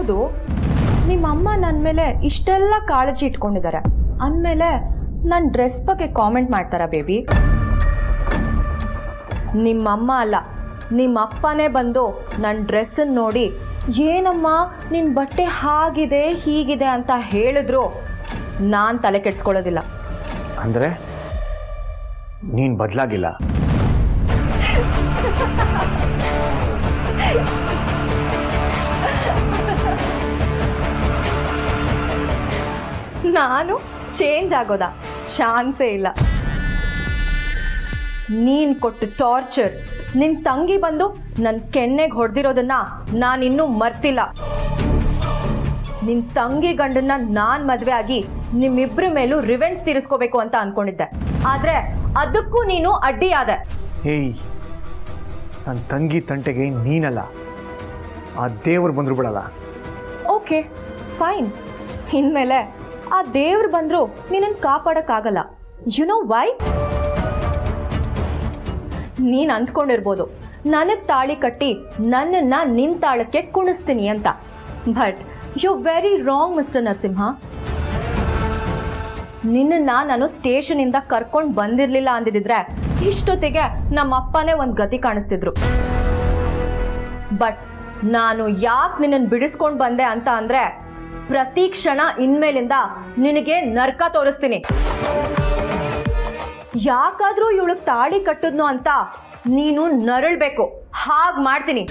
ಹೌದು, ನಿಮ್ಮಮ್ಮ ನನ್ನ ಮೇಲೆ ಇಷ್ಟೆಲ್ಲ ಕಾಳಜಿ ಇಟ್ಕೊಂಡಿದ್ದಾರೆ ಅಂದಮೇಲೆ ನನ್ನ ಡ್ರೆಸ್ ಬಗ್ಗೆ ಕಾಮೆಂಟ್ ಮಾಡ್ತಾರಾ ಬೇಬಿ? ನಿಮ್ಮಮ್ಮ ಅಲ್ಲ, ನಿಮ್ಮಪ್ಪನೇ ಬಂದು ನನ್ನ ಡ್ರೆಸ್ಸನ್ನು ನೋಡಿ ಏನಮ್ಮ ನಿನ್ನ ಬಟ್ಟೆ ಹಾಗಿದೆ ಹೀಗಿದೆ ಅಂತ ಹೇಳಿದ್ರು ನಾನು ತಲೆ ಕೆಡ್ಸ್ಕೊಳ್ಳೋದಿಲ್ಲ. ಅಂದರೆ ನೀನು ಬದಲಾಗಿಲ್ಲ? ನಾನು ಚೇಂಜ್ ಆಗೋದಾ? ಚಾನ್ಸೇ ಇಲ್ಲ. ನೀನು ಕೊಟ್ಟು ಟಾರ್ಚರ್, ನಿನ್ನ ತಂಗಿ ಬಂದು ನನ್ನ ಕೆನ್ನೆಗೆ ಹೊಡೆದಿರೋದನ್ನ ನಾನಿನ್ನೂ ಮರ್ತಿಲ್ಲ. ನಿನ್ನ ತಂಗಿ ಗಂಡನ್ನ ನಾನು ಮದುವೆ ಆಗಿ ನಿಮ್ಮಿಬ್ಬರ ಮೇಲೂ ರಿವೆಂಜ್ ತೀರಿಸ್ಕೋಬೇಕು ಅಂತ ಅನ್ಕೊಂಡಿದ್ದೆ, ಆದರೆ ಅದಕ್ಕೂ ನೀನು ಅಡ್ಡಿಯಾದೆ. ಏಯ್, ನನ್ನ ತಂಗಿ ತಂಟೆಗೆ ನೀನಲ್ಲ, ಆ ದೇವ್ರು ಬಂದ್ರು ಬಿಡಲ್ಲ. ಓಕೆ ಫೈನ್, ಇನ್ಮೇಲೆ ಆ ದೇವ್ರು ಬಂದರೂ ನಿನ್ನನ್ನು ಕಾಪಾಡೋಕ್ಕಾಗಲ್ಲ. You know why? ನೀನು ಅಂದ್ಕೊಂಡಿರ್ಬೋದು ನನಗೆ ತಾಳಿ ಕಟ್ಟಿ ನನ್ನನ್ನು ನಿನ್ನ ತಾಳಕ್ಕೆ ಕುಣಿಸ್ತೀನಿ ಅಂತ, but you very wrong mister Narasimha. ನಿನ್ನನ್ನು ನಾನು ಸ್ಟೇಷನಿಂದ ಕರ್ಕೊಂಡು ಬಂದಿರಲಿಲ್ಲ ಅಂದಿದ್ರೆ ಇಷ್ಟೊತ್ತಿಗೆ ನಮ್ಮ ಅಪ್ಪನೇ ಒಂದು ಗತಿ ಕಾಣಿಸ್ತಿದ್ರು. ಬಟ್ ನಾನು ಯಾಕೆ ನಿನ್ನನ್ನು ಬಿಡಿಸ್ಕೊಂಡು ಬಂದೆ ಅಂತ ಅಂದರೆ, ಪ್ರತಿ ಕ್ಷಣ ಇನ್ಮೇಲಿಂದ ನಿನಗೆ ನರ್ಕ ತೋರಿಸ್ತೀನಿ. ಯಾಕಾದ್ರೂ ಇವಳು ತಾಳಿ ಕಟ್ಟಿದ್ನು ಅಂತ ನೀನು ನರಳಬೇಕು, ಹಾಗೆ ಮಾಡ್ತೀನಿ.